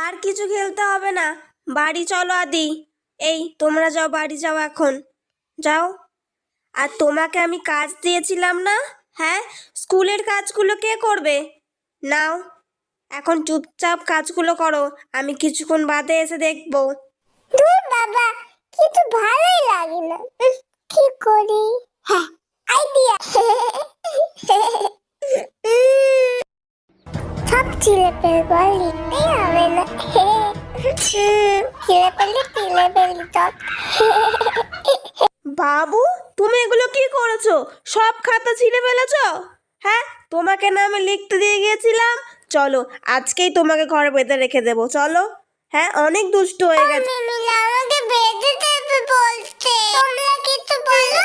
আর কিছু খেলতে হবে না, বাড়ি চলো আদি। এই তোমরা যাও, বাড়ি যাও এখন, যাও। আর তোমাকে আমি কাজ দিয়েছিলাম না? হ্যাঁ, স্কুলের কাজগুলো কে করবে? নাও, এখন চুপচাপ কাজগুলো করো, আমি কিছুক্ষণ বাদে এসে দেখবো। দূর বাবা, কিন্তু ভালোই লাগে না। কি করি? হ্যাঁ, আইডিয়া। সব ছিলে পেলে লিখতেই হবে না। ছিলে পেলে সব। বাবু, তুমি এগুলো কি করেছো? সব খাতা ছিঁড়ে ফেলেছো? হ্যাঁ, তোমাকে না আমি লিখতে দিয়ে গিয়েছিলাম। চলো, আজকেই তোমাকে ঘরে বেঁধে রেখে দেবো, চলো। হ্যাঁ, অনেক দুষ্ট হয়ে গেছে। মিমিলা আমাকে বেঁধে দেবে বলছে। তোমরা কিছু বলো।